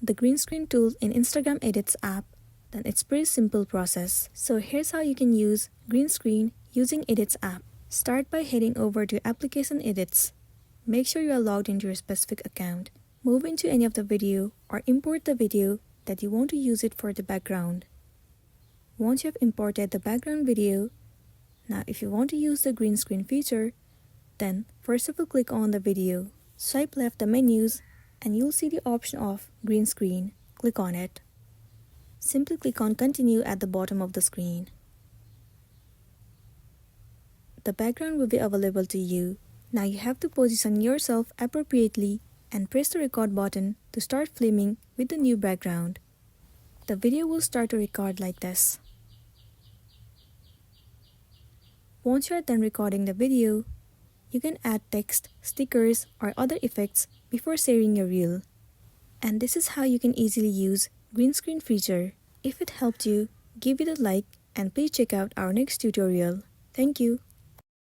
the green screen tool in Instagram Edits app, then it's pretty simple process. So here's how you can use green screen using Edits app. Start by heading over to Application Edits. Make sure you are logged into your specific account. Move into any of the video or import the video that you want to use it for the background. Once you have imported the background video, now if you want to use the green screen feature, then first of all click on the video. Swipe left the menus and you'll see the option of green screen. Click on it. Simply click on continue at the bottom of the screen. The background will be available to you. Now you have to position yourself appropriately and press the record button to start filming with the new background. The video will start to record like this. Once you are done recording the video, you can add text, stickers, or other effects before sharing your reel. And this is how you can easily use green screen feature. If it helped you, give it a like and please check out our next tutorial. Thank you.